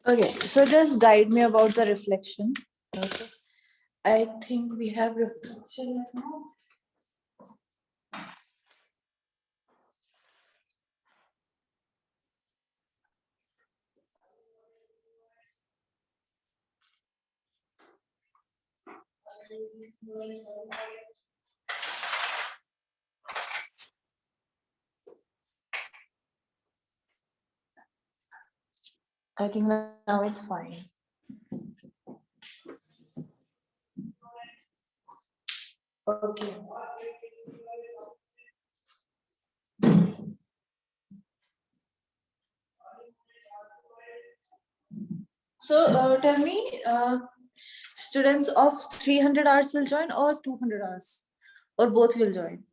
Okay, so just guide me about the reflection. Okay. I think we have reflection right now. I think now it's fine. Okay. So tell me, students of 300 hours will join or 200 hours? Or both will join?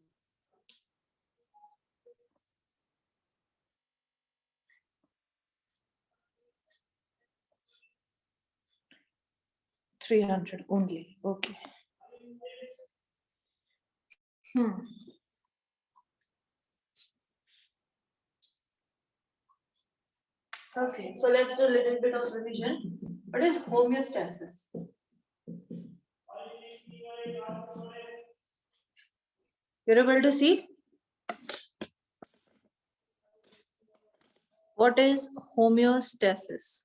$300 only. Okay. Okay, so let's do a little bit of revision. What is homeostasis? You're able to see? What is homeostasis?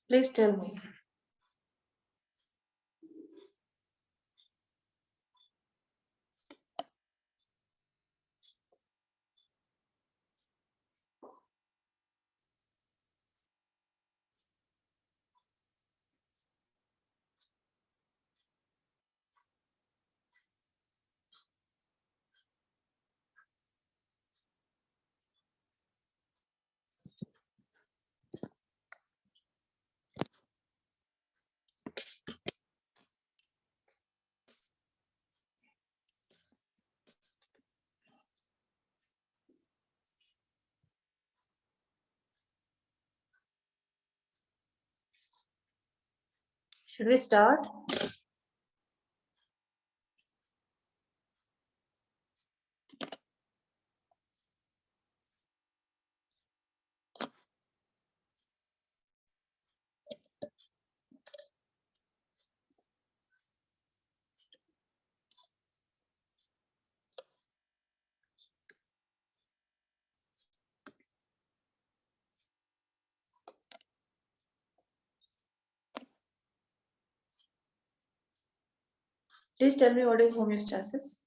Please tell me. Should we start? Please tell me what is homeostasis?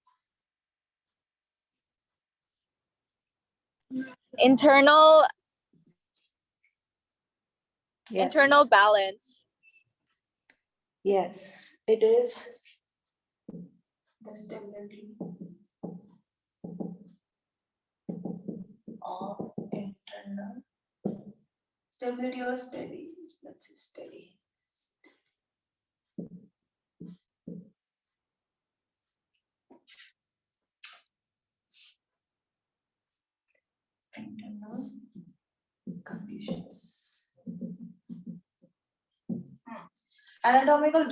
Internal Yes. internal balance. Yes, it is the stability of internal stability or steady. Let's say steady. Internal conditions. Anatomical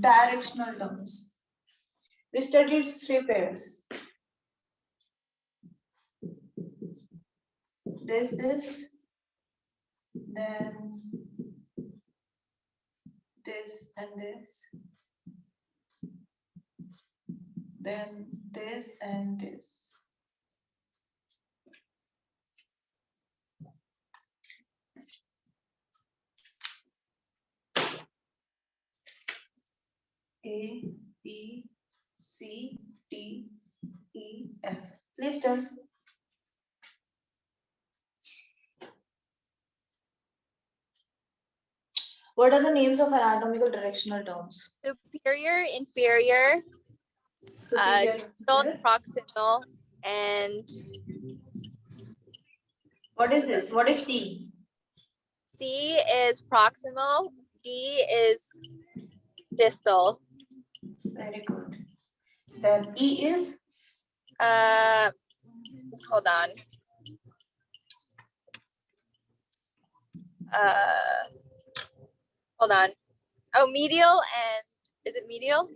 directional terms. We studied 3 pairs. There's this, then this and this, then this and this. A, B, C, D, E, F. Please tell. What are the names of anatomical directional terms? Superior, inferior, Superior, distal, inferior. proximal, and What is this? What is C? C is proximal, D is distal. Very good. Then E is? Hold on. Hold on. Oh, medial and is it medial?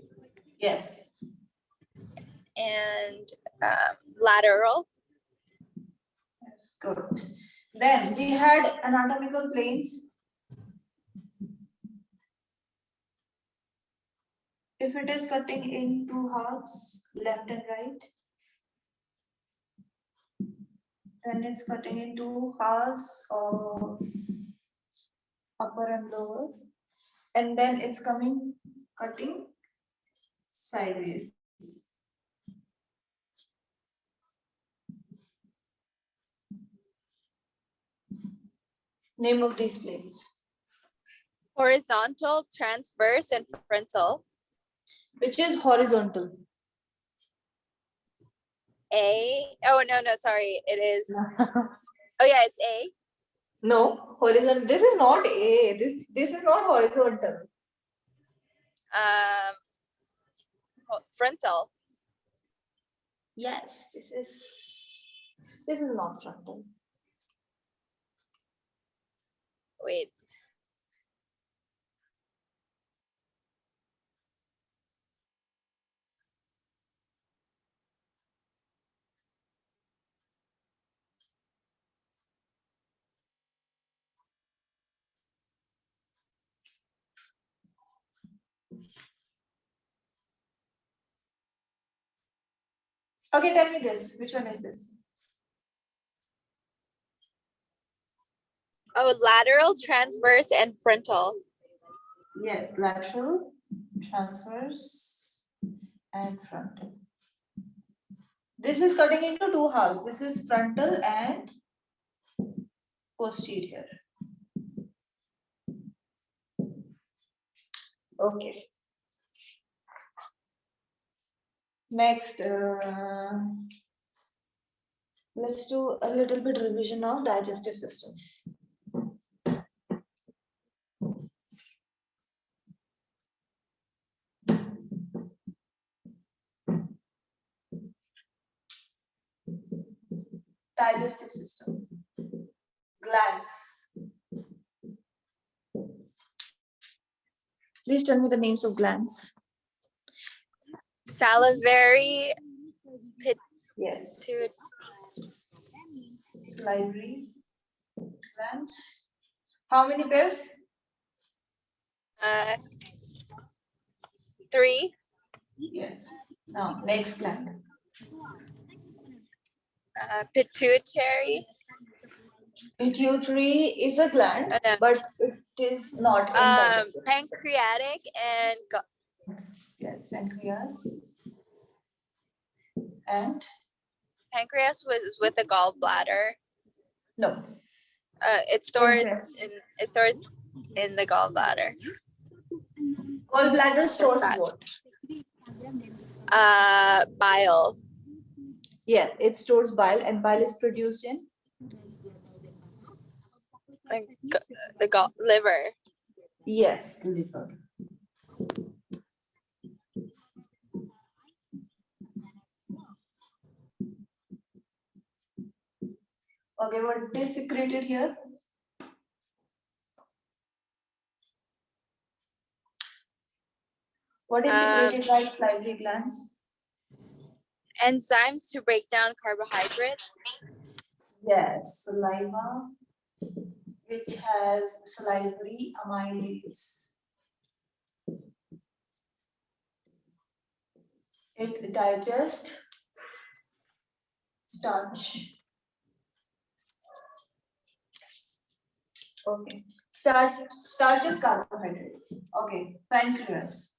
Yes. And lateral. Yes, good. Then we had anatomical planes. If it is cutting in two halves, left and right, then it's cutting in two halves of upper and lower, and then it's cutting sideways. Name of these planes. Horizontal, transverse, and frontal. Which is horizontal? A. Oh, no, sorry. It is. Oh, yeah, it's A. No, horizontal. This is not A. This is not horizontal. Frontal. Yes, this is not frontal. Wait. Okay, tell me this. Which one is this? Oh, lateral, transverse, and frontal. Yes, lateral, transverse, and frontal. This is cutting into two halves. This is frontal and posterior. Okay. Next, let's do a little bit revision of digestive system. Digestive system. Glands. Please tell me the names of glands. Salivary, Yes. pituitary. Salivary glands. How many pairs? 3. Yes. Now, next gland. Pituitary. Pituitary is a gland, Oh, no. but it is not in digestive. Pancreatic and Yes, pancreas. And pancreas was with the gallbladder. no. It stores Pancreas. in the gallbladder. Gallbladder stores Fat. what? Bile. Yes, it stores bile, and bile is produced in The liver. yes, liver. Okay, what is secreted here? What is secreted by salivary glands? Enzymes to break down carbohydrates. Yes, saliva, which has salivary amylase. It digests starch. Okay, starch is carbohydrate. Okay, pancreas.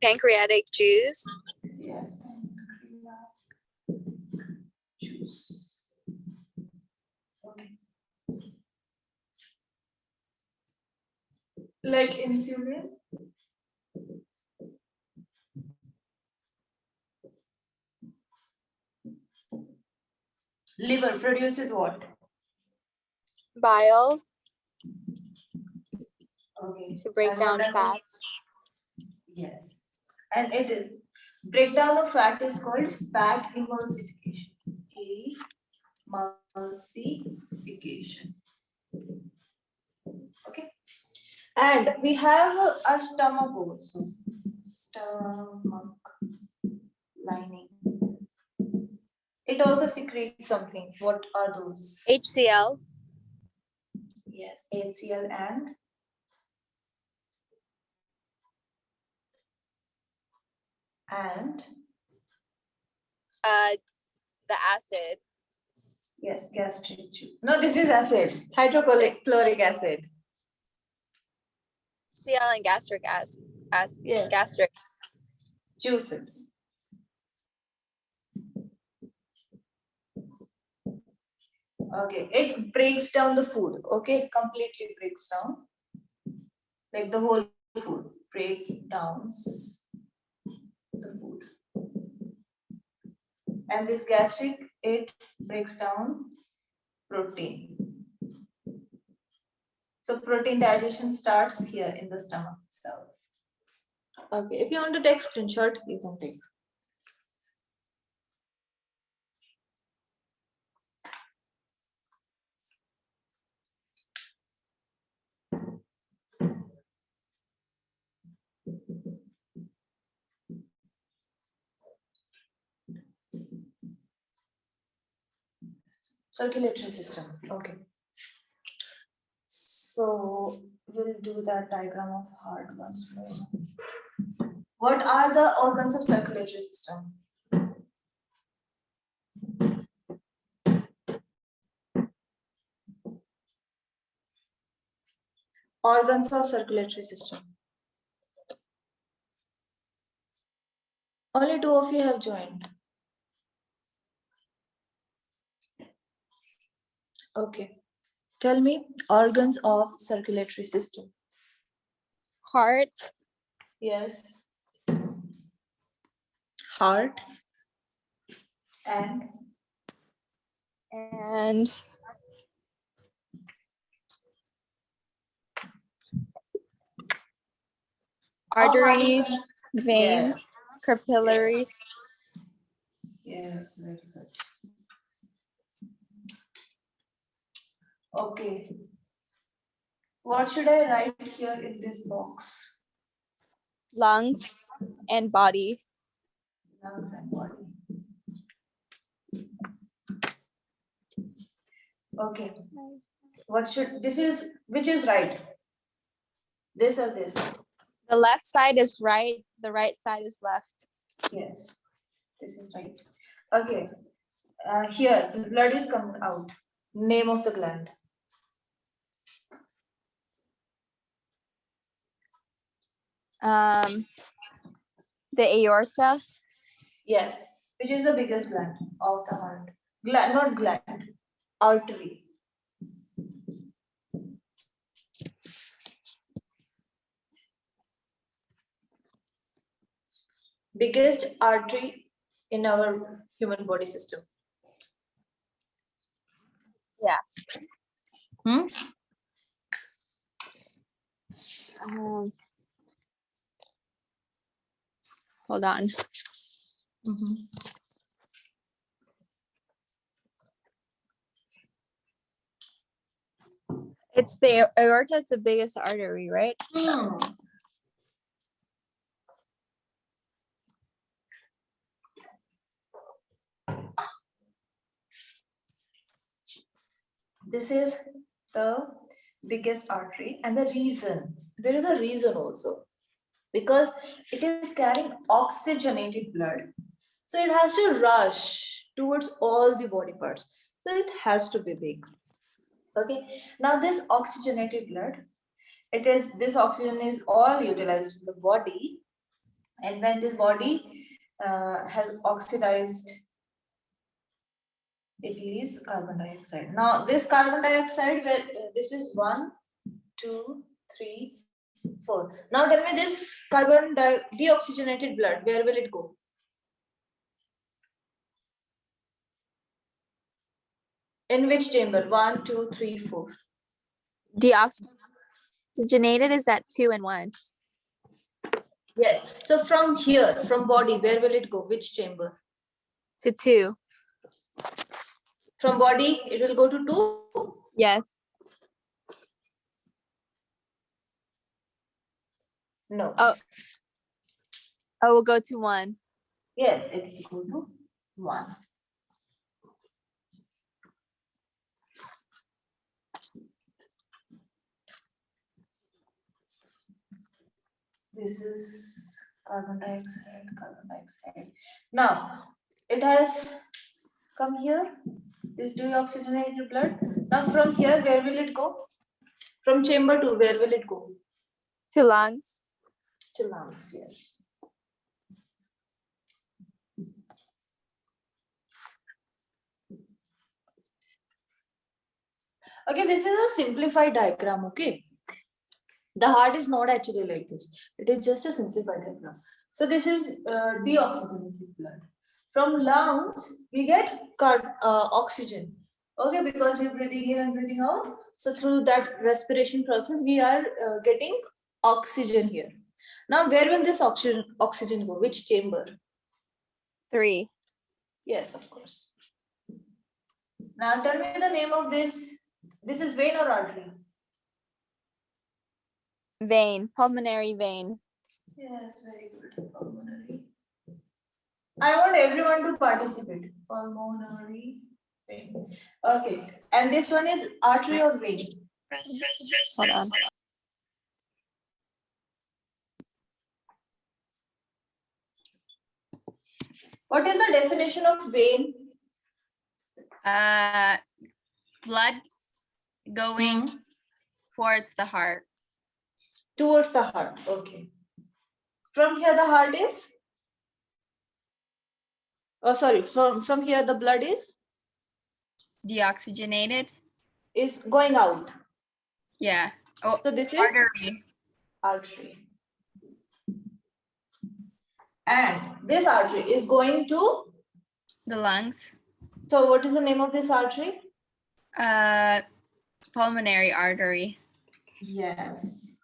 Pancreatic juice. Yes, Like insulin. Liver produces what? Bile Okay. to break And down what does fats. Yes. And it is breakdown of fat is called fat emulsification. Emulsification. Okay. And we have a stomach also. Stomach lining. It also secretes something. What are those? HCl, Yes, HCl and the acid. yes, gastric juice. No, this is acid. Hydrochloric acid. Cl and gastric acid. Yes. Gastric. Juices. Okay, it breaks down the food. Okay, it completely breaks down. Like the whole food breakdowns the food. And this gastric, it breaks down protein. So protein digestion starts here in the stomach itself. Okay, if you want to take screenshot, you can take. Circulatory system. Okay. So we'll do that diagram of heart once more. What are the organs of circulatory system? Organs of circulatory system. Only two of you have joined. Okay. Tell me organs of circulatory system. Heart. Yes. Heart. And arteries, veins, Yes. capillaries. Yes, very good. Okay. What should I write here in this box? Lungs and body. Lungs and body. Okay. What should this is which is right? This or this? The left side is right, the right side is left. Yes. This is right. Okay. Here the blood is coming out. Name of the gland. The aorta. Yes. Which is the biggest gland of the heart? Gland, not gland. Artery. Biggest artery in our human body system. Yeah. Hmm? Hold on. It's the aorta is the biggest artery, right? This is the biggest artery, and the reason, there is a reason also, because it is carrying oxygenated blood, so it has to rush towards all the body parts, so it has to be big. Okay, now this oxygenated blood, this oxygen is all utilized in the body, and when this body has oxidized, it leaves carbon dioxide. Now this carbon dioxide, where this is 1, 2, 3, 4. Now tell me this carbon deoxygenated blood, where will it go? In which chamber? 1, 2, 3, 4. Deoxygenated is at 2 and 1. Yes. So from here, from body, where will it go? Which chamber? To 2. From body, it will go to 2? Yes. No. Oh, we'll go to 1. Yes, it will go to 1. This is carbon dioxide, carbon dioxide. Now, it has come here, this deoxygenated blood. Now from here, where will it go? From chamber 2, where will it go? To lungs. To lungs, yes. Okay, this is a simplified diagram, okay? The heart is not actually like this. It is just a simplified diagram. So this is deoxygenated blood. From lungs, we get oxygen. Okay, because we're breathing in and breathing out. So through that respiration process, we are getting oxygen here. Now, where will this oxygen go? Which chamber? 3. Yes, of course. Now tell me the name of this. This is vein or artery? Vein, pulmonary vein. Yes, very good. Pulmonary. I want everyone to participate. Pulmonary vein. Okay. And this one is artery or vein? Hold on. What is the definition of vein? Blood going towards the heart. Towards the heart. Okay. From here the heart is? Oh, sorry. From here the blood is? Deoxygenated. Is going out. Yeah. Oh, So this is artery. artery. And this artery is going to? The lungs. So what is the name of this artery? Pulmonary artery. Yes.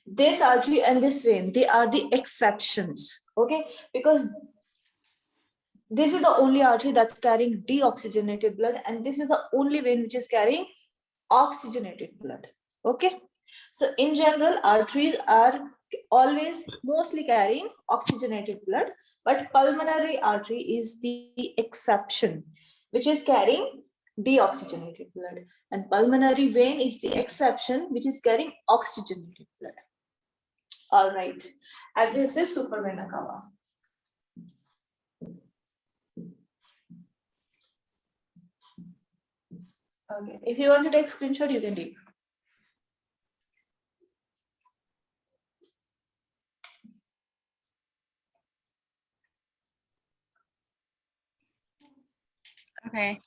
This artery and this vein, they are the exceptions, okay? Because this is the only artery that's carrying deoxygenated blood, and this is the only vein which is carrying oxygenated blood, okay? So in general, arteries are always mostly carrying oxygenated blood, but pulmonary artery is the exception, which is carrying deoxygenated blood, and pulmonary vein is the exception, which is carrying oxygenated blood. All right, and this is supervena cava. Okay, if you want to take screenshot, you can take. Okay.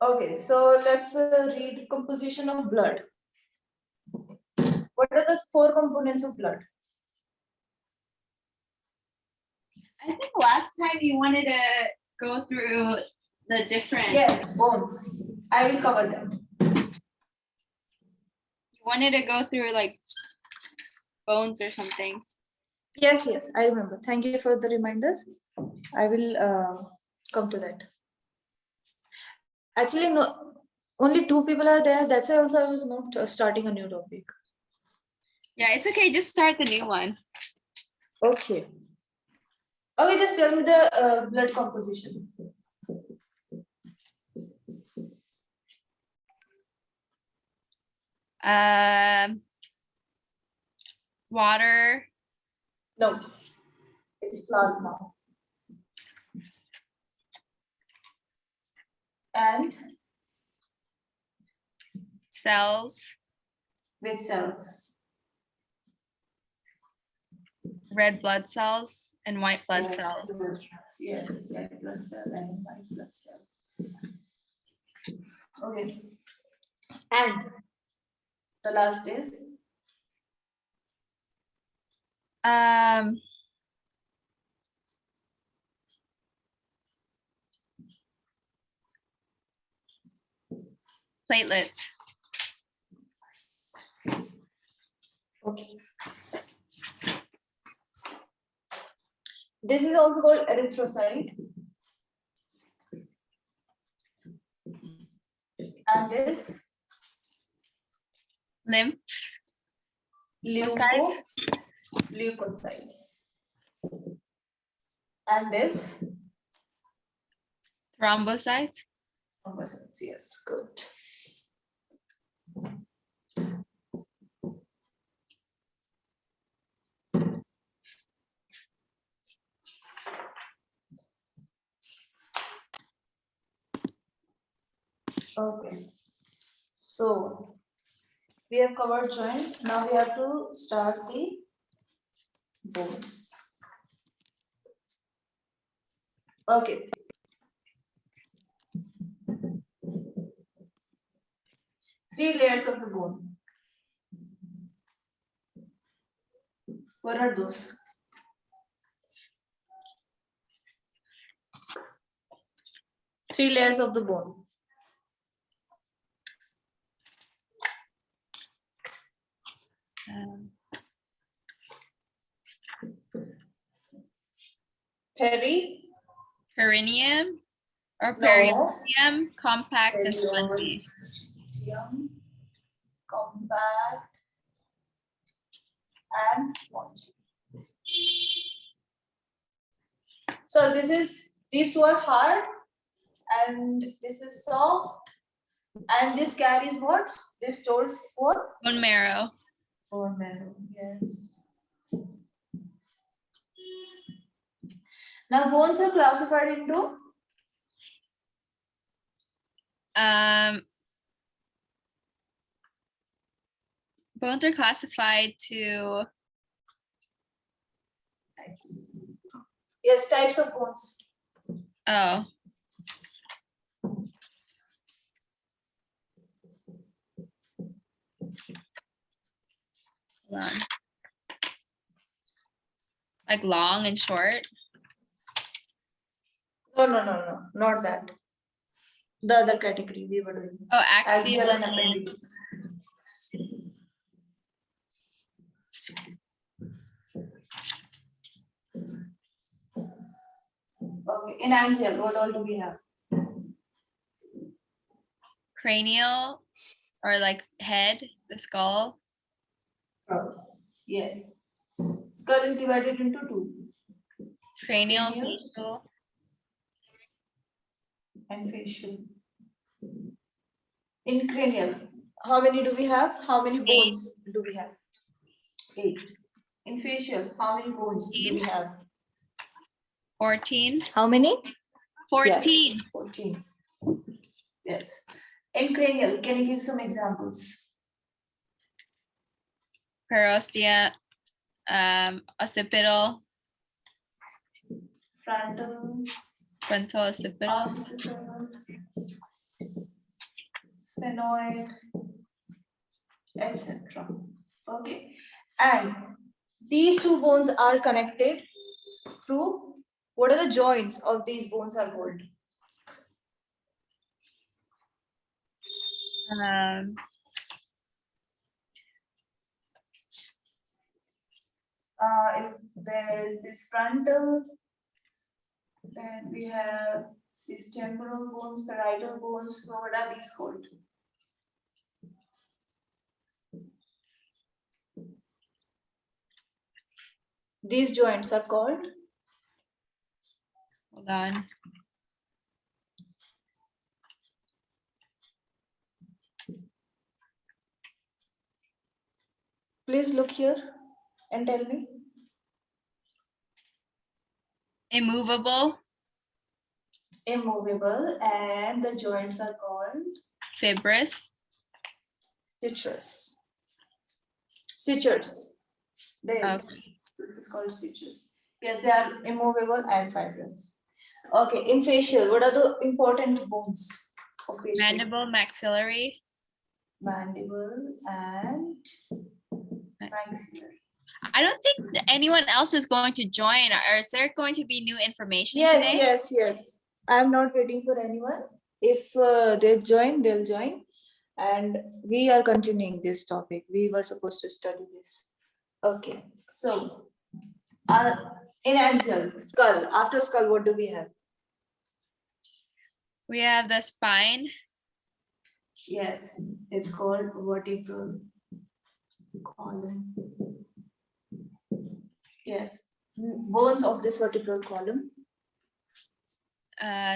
Okay, so let's read composition of blood. What are the 4 components of blood? I think last time you wanted to go through the different. Yes, bones. I will cover that. You wanted to go through like bones or something. Yes, I remember. Thank you for the reminder. I will come to that. Actually, no, only 2 people are there. That's why also I was not starting a new topic. Yeah, it's okay. Just start the new one. Okay. Okay, just tell me the blood composition. Water. No, it's plasma. And Cells. with cells. Red blood cells and white blood Yes, cells. Yes, red blood cell and white blood cell. Okay. And the last is Platelets. okay. This is also called erythrocyte. And this Lymph. leukocytes. And this Thrombocytes. thrombocytes. Yes, good. Okay. So we have covered joints. Now we have to start the bones. Okay. Three layers of the bone. What are those? Three layers of the bone. Perineum or No. periosteum, compact and splinty. Periosteum, compact and spongy. So these two are hard and this is soft and this carries what? This stores what? Bone marrow. Bone marrow, yes. Now bones are classified into Bones are classified to types. Yes, types of bones. oh. Hold on. Like long and short. No, not that. The other category we were doing. Oh, Axial axial. and appendix. Okay, in axial, what all do we have? Cranial or like head, the skull. Oh, yes. Skull is divided into two. Cranial, Cranial. facial. And facial. In cranial, how many do we have? How many bones do we have? 8. In facial, how many bones do we have? 14. How many? 14. Yes, 14. Yes. In cranial, can you give some examples? Perostea, occipital, Frontal, frontal occipital, occipital, sphenoid, etc. Okay. And these two bones are connected through, what are the joints of these bones are called? If there is this frontal, then we have these temporal bones, parietal bones. So what are these called? These joints are called? hold on. Please look here and tell me. Immovable, Immovable, and the joints are called fibrous, sutures. Sutures. This is called sutures. Yes, they are immovable and fibrous. Okay, in facial, what are the important bones of facial? mandible, maxillary, mandible, and maxillary. I don't think that anyone else is going to join. Or is there going to be new information Yes, today? yes. I'm not waiting for anyone. If they join, they'll join. And we are continuing this topic. We were supposed to study this. Okay. So, in axial, skull. After skull, what do we have? We have the spine, Yes, it's called vertebral column. Yes, bones of this vertebral column.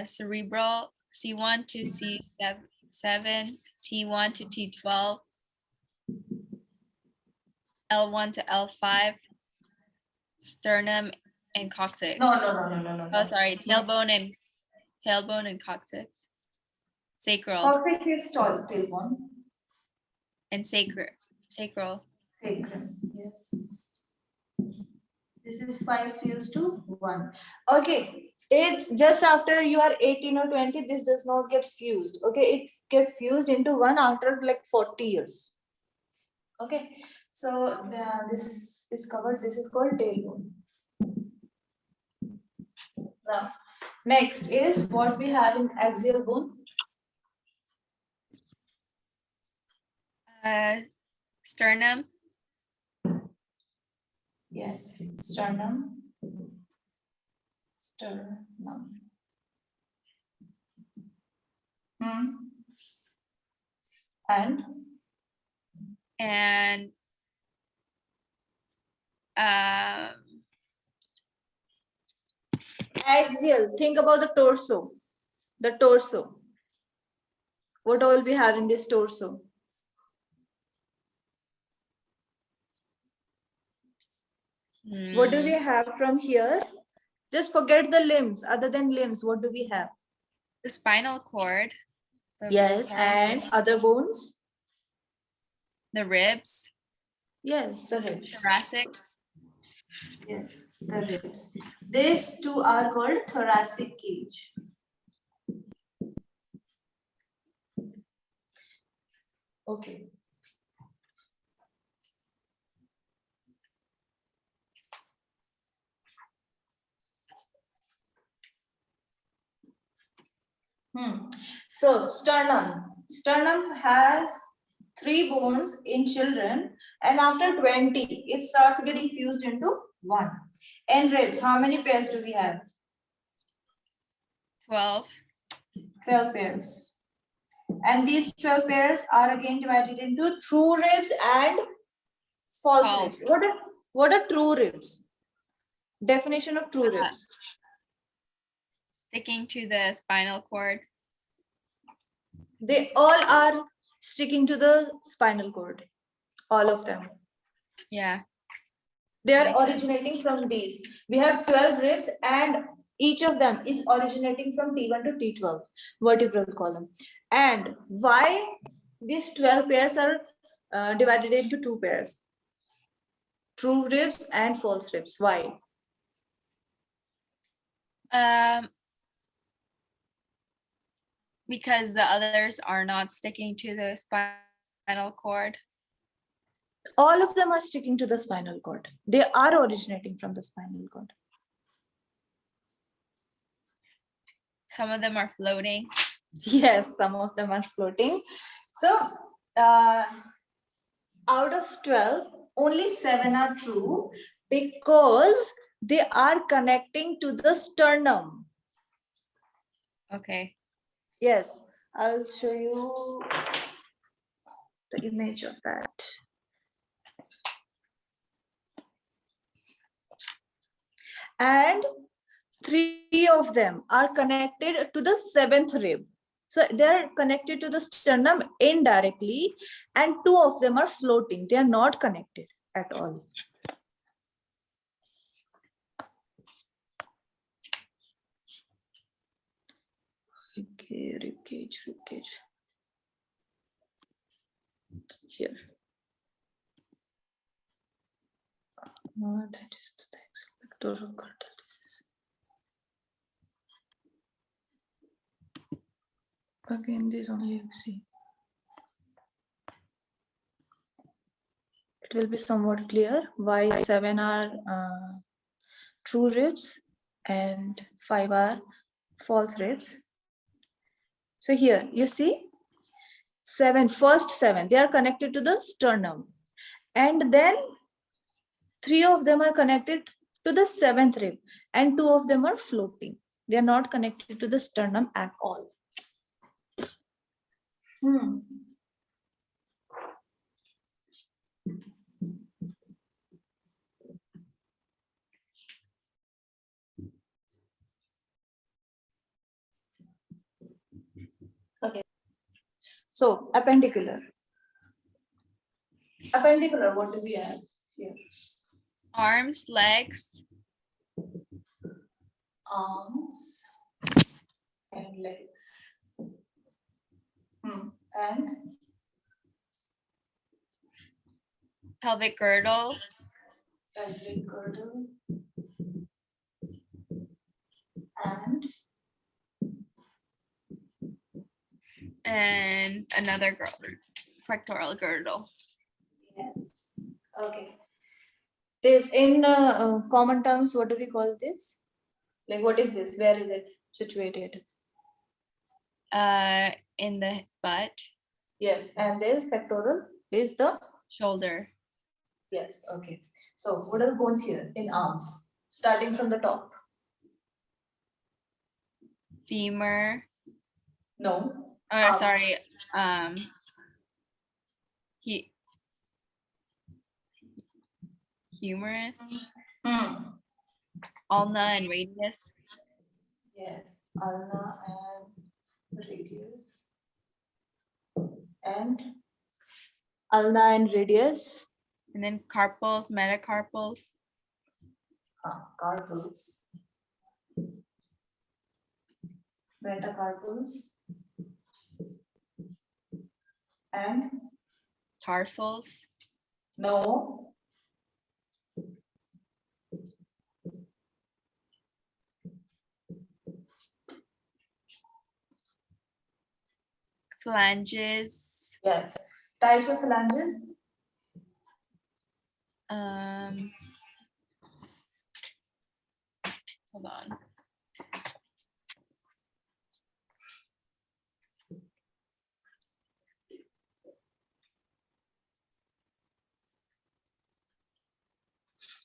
cerebral, C1 to C7, T1 to T12, L1 to L5, sternum and coccyx. No. Oh, sorry, tailbone and coccyx. Sacral Coccyx is tailbone. and sacral. Sacrum, yes. This is 5 fused to 1. Okay, it's just after you are 18 or 20, this does not get fused. Okay, it get fused into one after like 40 years. Okay, so this is covered. This is called tailbone. Now, next is what we have in axial bone. Sternum, Yes, sternum. And axial. Think about the torso. The torso. What all we have in this torso? What do we have from here? Just forget the limbs. Other than limbs, what do we have? the spinal cord. Yes, and other bones? The ribs. Yes, the ribs. Thoracic. Yes, the ribs. These two are called thoracic cage. Okay. So sternum. Sternum has 3 bones in children, and after 20, it starts getting fused into 1. And ribs, how many pairs do we have? 12. 12 pairs. And these 12 pairs are again divided into true ribs and false ribs. What are true ribs? Definition of true ribs. Sticking to the spinal cord. They all are sticking to the spinal cord. All of them. Yeah. They are originating from these. We have 12 ribs and each of them is originating from T1 to T12 vertebral column. And why these 12 pairs are divided into 2 pairs? True ribs and false ribs. Why? Because the others are not sticking to the spinal cord. All of them are sticking to the spinal cord. They are originating from the spinal cord. Some of them are floating. Yes, some of them are floating. So out of 12, only 7 are true because they are connecting to the sternum. Okay. Yes, I'll show you the image of that. And 3 of them are connected to the 7th rib. So they're connected to the sternum indirectly, and 2 of them are floating. They are not connected at all. Okay, rib cage. Here. That is the pectoral girdle. Again, this only you see. will be somewhat clear why 7 are true ribs and 5 are false ribs. So here you see first 7, they are connected to the sternum, and then 3 of them are connected to the 7th rib and 2 of them are floating. They are not connected to the sternum at all. Okay. So appendicular. Appendicular, what do we have here? Arms, legs, Arms and legs. And pelvic girdle, pelvic girdle and another girdle, pectoral girdle. yes. Okay. This in common terms, what do we call this? Like, what is this? Where is it situated? In the butt, Yes, and this pectoral is the shoulder, yes. Okay. So what are the bones here in arms? Starting from the top. femur, No. or Arms. sorry, humerus, ulna and radius, Yes, ulna and radius. And ulna and radius. and then carpals, metacarpals, Carpals. Metacarpals. And tarsals, no. phalanges, Yes. Types of phalanges. Hold on.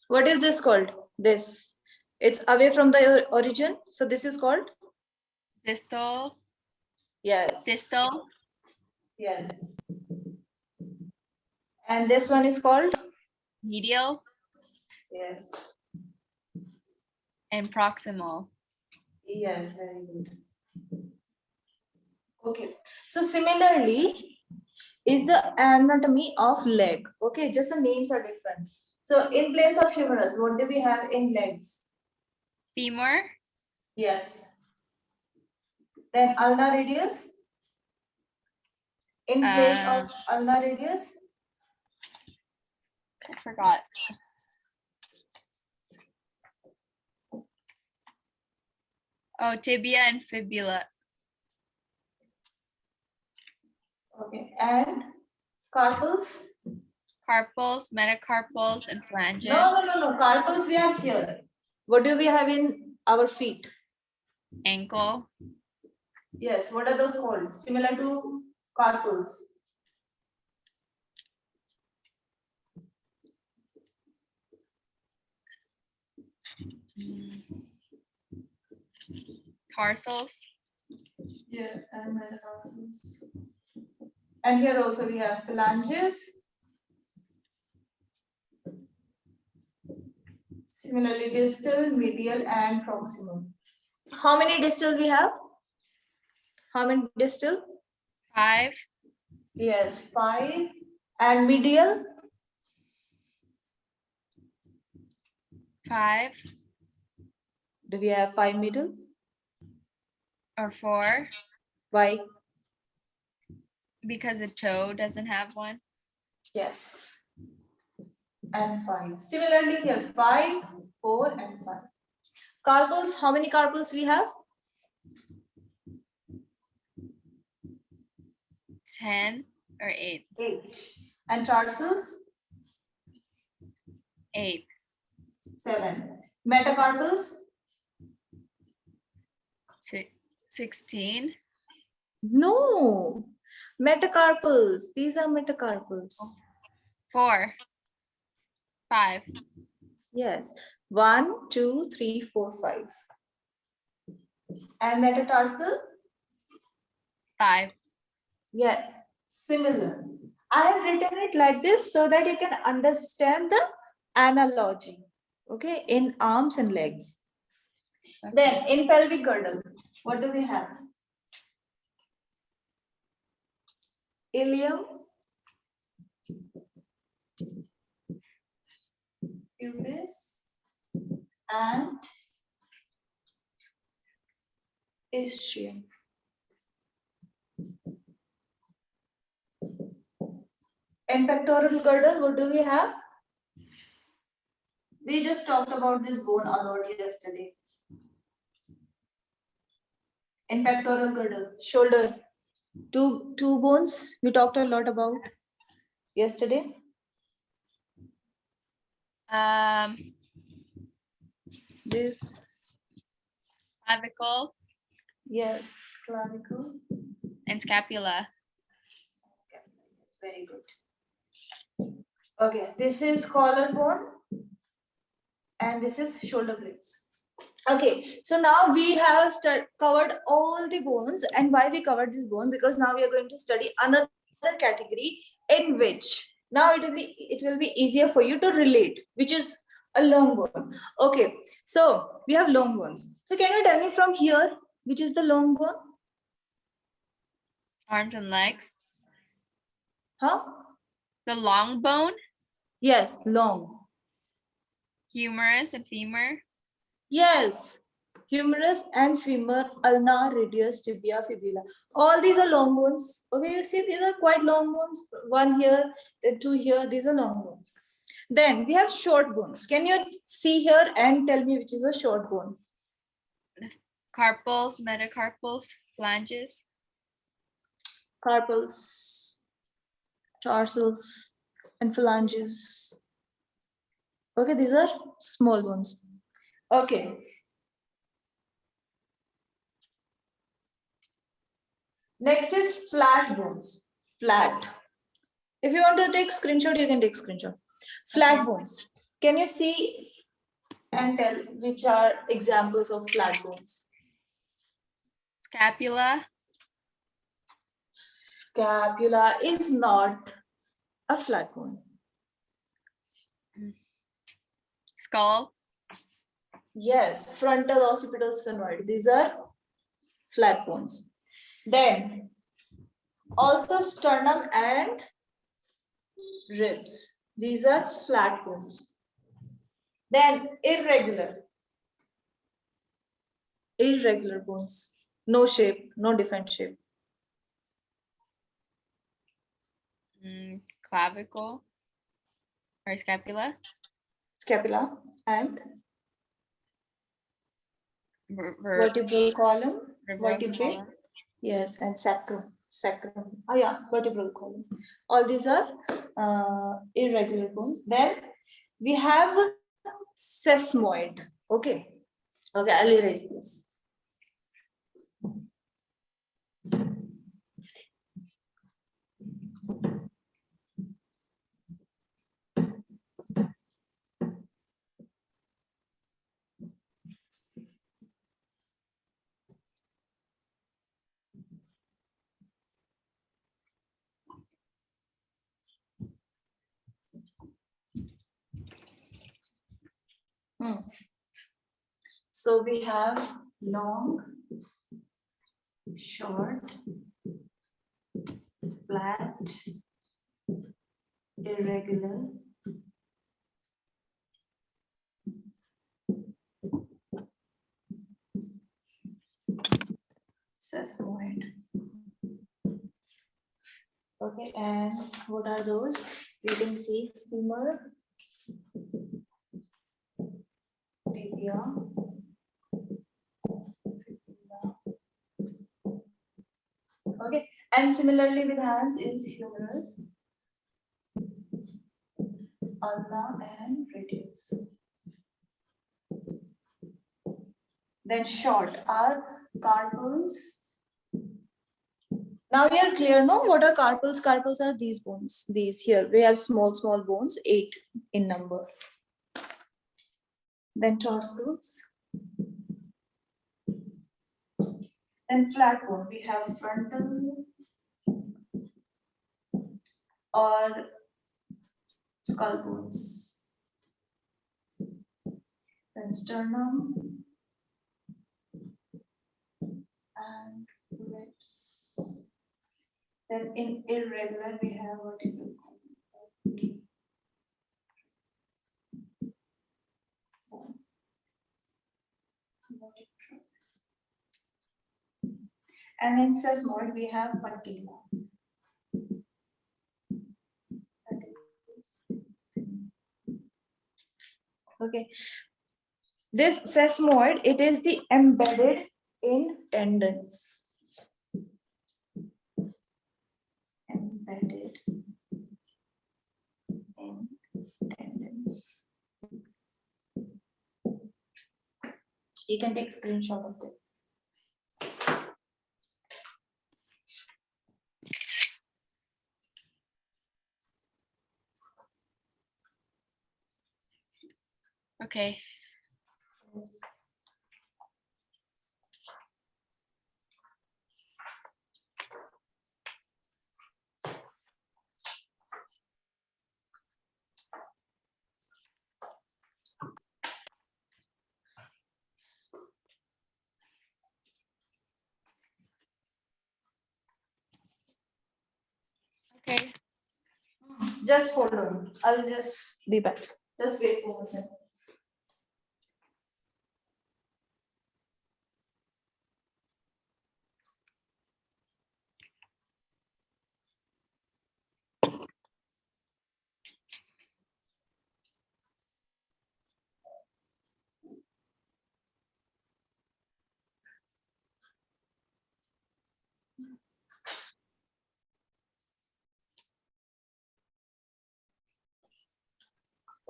What is this called? This. It's away from the origin. So this is called? Distal, Yes. distal, Yes. And this one is called? medial, Yes. and proximal. Yes, very good. Okay. So similarly is the anatomy of leg. Okay, just the names are different. So in place of humerus, what do we have in legs? Femur, Yes. Then ulnar radius. In place of ulnar radius. I forgot. Oh, tibia and fibula. Okay. And carpals. Carpals, metacarpals, and phalanges. No. Carpals we have here. What do we have in our feet? Ankle, Yes. What are those called? Similar to carpals. tarsals, Yes, and metatarsals. And here also we have phalanges. Similarly, distal, medial, and proximal. How many distal we have? How many distal? 5, Yes, 5. And medial? 5, Do we have 5 middle? or 4, Why? because the toe doesn't have one. Yes. And 5. Similarly here, 5, 4, and 5. Carpals, how many carpals we have? 10 or 8. 8. And tarsals? 8. 7. Metacarpals? 16. No. Metacarpals. These are metacarpals. 4. 5. Yes. 1, 2, 3, 4, 5. And metatarsal? 5. Yes. Similar. I have written it like this so that you can understand the analogy. Okay. In arms and legs. Then in pelvic girdle, what do we have? Ilium, pubis, and ischium. In pectoral girdle, what do we have? We just talked about this bone a lot yesterday. In pectoral girdle, shoulder, two bones we talked a lot about yesterday. This, Clavicle yes, clavicle. and scapula. That's very good. Okay, this is collarbone and this is shoulder blades. Okay, so now we have covered all the bones. And why we covered this bone? Because now we are going to study another category in which now it will be easier for you to relate, which is a long bone. Okay, so we have long bones. So can you tell me from here, which is the long bone? Arms and legs. Huh? The long bone. Yes, long. Humerus and femur. Yes, humerus and femur, ulna, radius, tibia, fibula. All these are long bones. Okay, you see these are quite long bones. One here, then two here. These are long bones. Then we have short bones. Can you see here and tell me which is a short bone? Carpals, metacarpals, phalanges. Carpals, tarsals, and phalanges. Okay, these are small bones. Okay. Next is flat bones. Flat. If you want to take screenshot, you can take screenshot. Flat bones. Can you see and tell which are examples of flat bones? Scapula. Scapula is not a flat bone. Skull. Yes, frontal occipital sphenoid. These are flat bones. Then also sternum and ribs. These are flat bones. Then irregular bones. No shape, no defined shape. Clavicle or scapula. Scapula and Vertebral vertebral column. column. Yes, and sacrum. Oh yeah, vertebral column. All these are irregular bones. Then we have sesamoid. Okay. Okay, I'll erase this. So we have long, short, flat, irregular, sesamoid. Okay, and what are those? You can see femur, tibia, okay, and similarly with hands is humerus, ulna and radius. Then short are carpals. Now we are clear, no? What are carpals? Carpals are these bones. These here. We have small bones, 8 in number. Then torsals. Then flat bone. We have frontal or skull bones. Then sternum and ribs. Then in irregular we have vertebral column. And in sesamoid we have patella. Okay. This sesamoid, it is the embedded in tendons. Embedded in tendons. You can take a screenshot of this. Okay. Yes. Okay. Just hold on. I'll just be back. Just wait for a minute.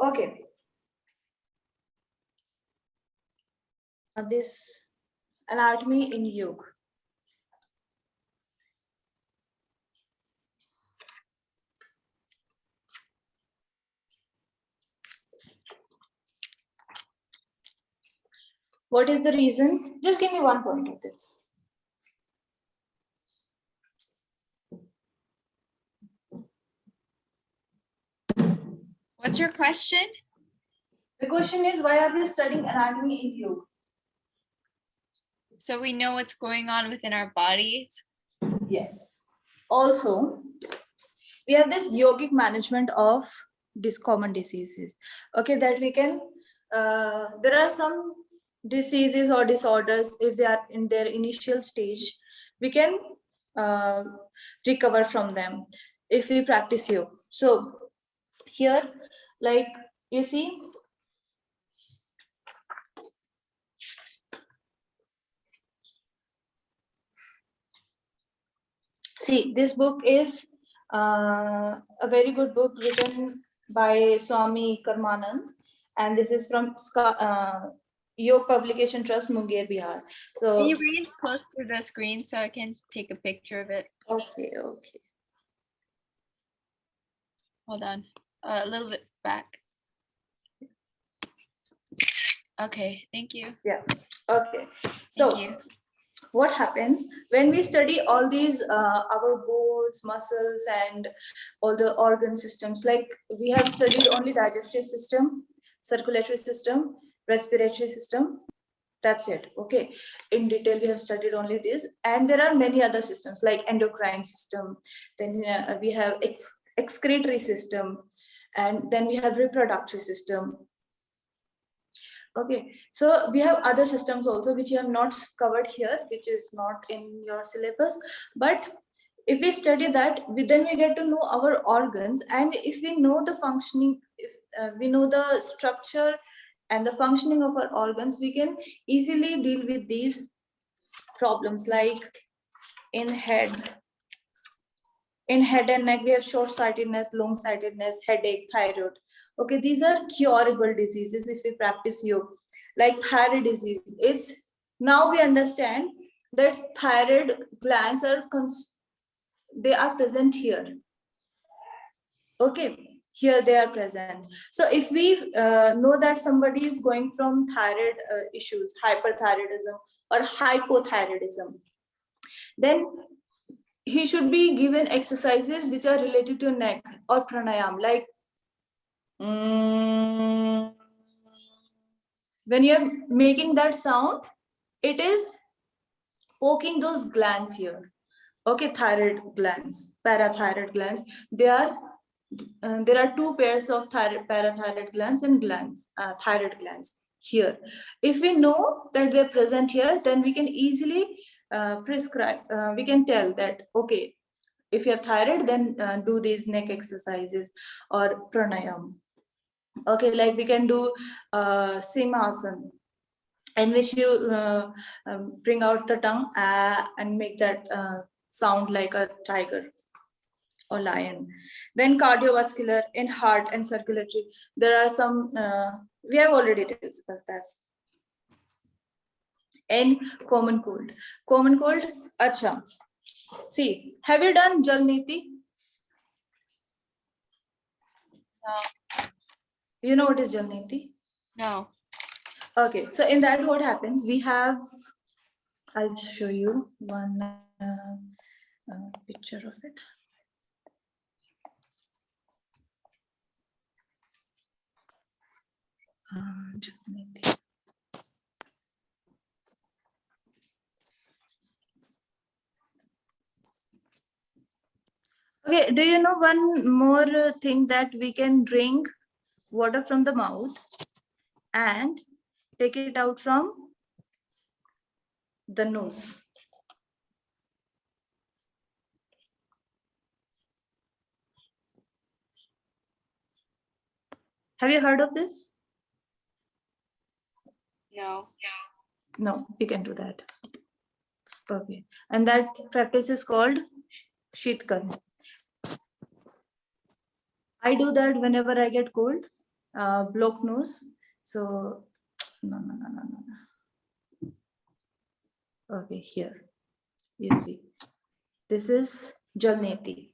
Okay. This anatomy in yoga. What is the reason? Just give me one point of this. What's your question? The question is, why are we studying anatomy in yoga? So we know what's going on within our bodies. Yes. Also, we have this yogic management of these common diseases. Okay, that we can, there are some diseases or disorders, if they are in their initial stage, we can recover from them if we practice yoga. So here, like you see, this book is a very good book written by Swami Karmanand, and this is from Yoga Publication Trust, Munger, Bihar. So Can you bring it close to the screen so I can take a picture of it? okay. Hold on. A little bit back. Okay, thank you. Yes. Okay. So Thank you. what happens when we study all these our bones, muscles, and all the organ systems? Like we have studied only digestive system, circulatory system, respiratory system. That's it. Okay. In detail, we have studied only this, and there are many other systems like endocrine system. Then we have excretory system, and then we have reproductive system. Okay, so we have other systems also which you have not covered here, which is not in your syllabus. But if we study that, then we get to know our organs, and if we know the functioning, if we know the structure and the functioning of our organs, we can easily deal with these problems, like in head, In head and neck, we have short-sightedness, long-sightedness, headache, thyroid. Okay, these are curable diseases if we practice yoga. Like thyroid disease, it's now we understand that thyroid glands are they are present here. Okay, here they are present. So if we know that somebody is going from thyroid issues, hyperthyroidism or hypothyroidism, then he should be given exercises which are related to neck or pranayam, like when you're making that sound, it is poking those glands here. Okay, thyroid glands, parathyroid glands. There are two pairs of parathyroid glands and thyroid glands here. If we know that they're present here, then we can easily prescribe. We can tell that, okay, if you have thyroid, then do these neck exercises or pranayam. Okay, like we can do 𝐘𝐨𝐿, in which you bring out the tongue and make that sound like a tiger or lion. Then cardiovascular, in heart and circulatory. There are some, we have already discussed that. And common cold. Common cold, acha. See, have you done Jal Niti? No. You know what is Jal Niti? No. Okay, so in that what happens, we have, I'll show you one picture of it. Jal Niti. Okay, do you know one more thing, that we can drink water from the mouth and take it out from the nose? Have you heard of this? No. No, you can do that. Okay, and that practice is called 𝐓𝐞𝐚𝐜𝐡𝐞𝐫. I do that whenever I get cold, blocked nose. So, no. Okay, here, you see, this is Jal Niti.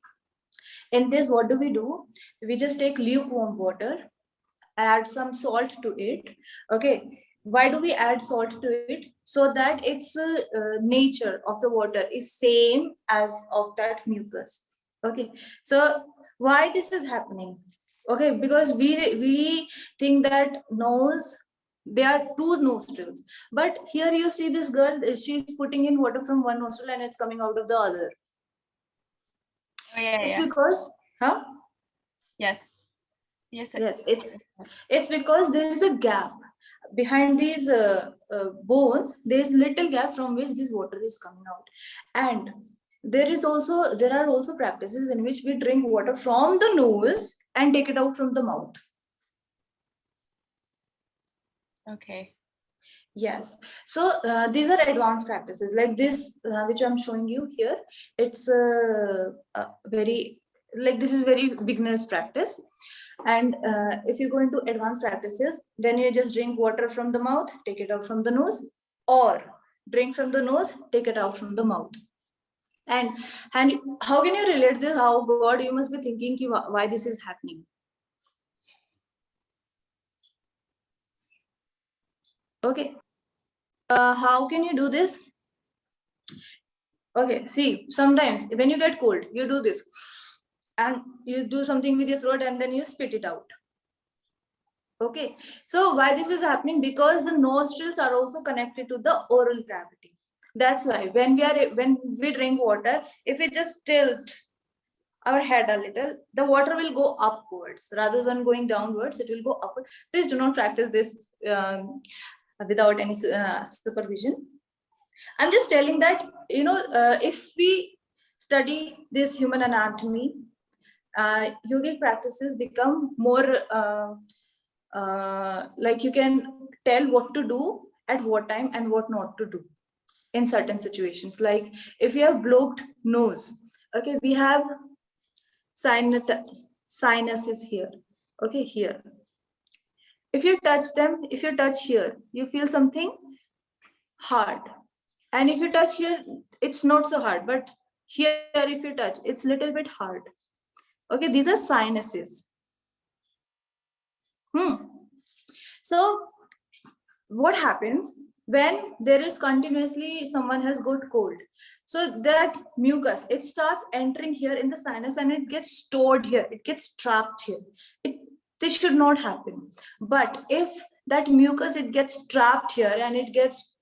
In this, what do? We just take lukewarm water, add some salt to it. Okay, why do we add salt to it? So that its nature of the water is same as of that mucus. Okay, so why this is happening? Okay, because we think that nose, there are two nostrils, but here you see this girl, she's putting in water from one nostril and it's coming out of the other. Oh, yeah, it's because, huh? Yes. Yes. It's because there is a gap behind these bones. There is little gap from which this water is coming out, and there are also practices in which we drink water from the nose and take it out from the mouth. Okay. Yes, so these are advanced practices like this, which I'm showing you here. It's very, like, this is very beginner's practice. And if you go into advanced practices, then you just drink water from the mouth, take it out from the nose, or drink from the nose, take it out from the mouth. And how can you relate this? How, God, you must be thinking why this is happening. Okay, how can you do this? Okay, see, sometimes when you get cold, you do this and you do something with your throat and then you spit it out. Okay, so why this is happening? Because the nostrils are also connected to the oral cavity. That's why when we drink water, if we just tilt our head a little, the water will go upwards rather than going downwards. It will go upwards. Please do not practice this without any supervision. I'm just telling that, if we study this human anatomy, yogic practices become more like you can tell what to do at what time and what not to do in certain situations. Like if you have blocked nose, okay, we have sinus is here. Okay, here. If you touch them, if you touch here, you feel something hard. And if you touch here, it's not so hard, but here, if you touch, it's a little bit hard. Okay, these are sinuses. So what happens when there is continuously someone has got cold? So that mucus, it starts entering here in the sinus and it gets stored here. It gets trapped here. This should not happen. But if that mucus, it gets trapped here and it gets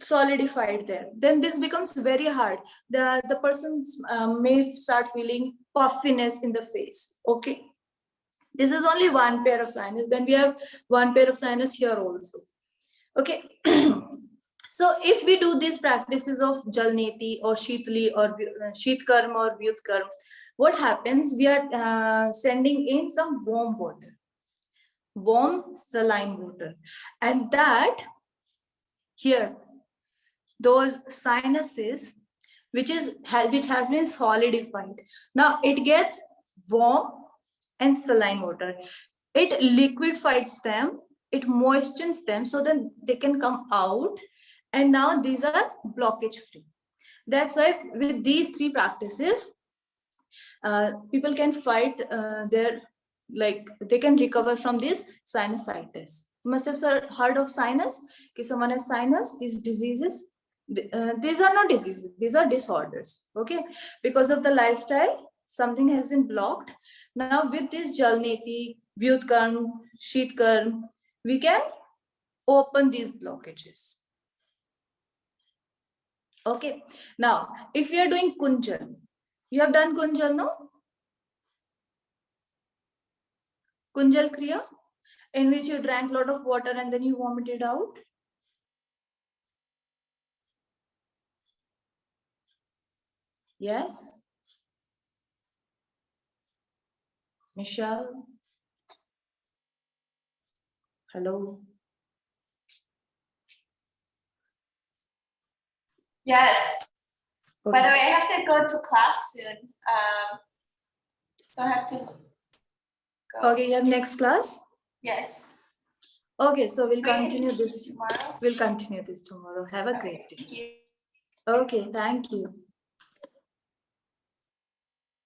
solidified there, then this becomes very hard. The person may start feeling puffiness in the face. Okay, this is only one pair of sinus. Then we have one pair of sinus here also. Okay. So if we do these practices of Jalneti or Shitli or Shitkarm or Vyutkarm, what happens? We are sending in some warm water, warm saline water, and that here, those sinuses which has been solidified, now it gets warm and saline water. It liquefies them, it moistens them so that they can come out, and now these are blockage free. That's why with these three practices, people can fight they can recover from this sinusitis. You must have heard of sinus. If someone has sinus, these diseases, these are not diseases, these are disorders. Okay, because of the lifestyle, something has been blocked. Now with this Jalneti, Vyutkarm, Shitkarm, we can open these blockages. Okay, now if we are doing Kunjal, you have done Kunjal, no? Kunjal Kriya, in which you drank a lot of water and then you vomited out. Yes. Michelle. Hello. Yes. Okay. By the way, I have to go to class soon. So I have to go. Okay, you have next class? Yes. Okay, so we'll Wait, continue this tomorrow. We'll continue this tomorrow. Have a great day. Thank you. Okay, thank you.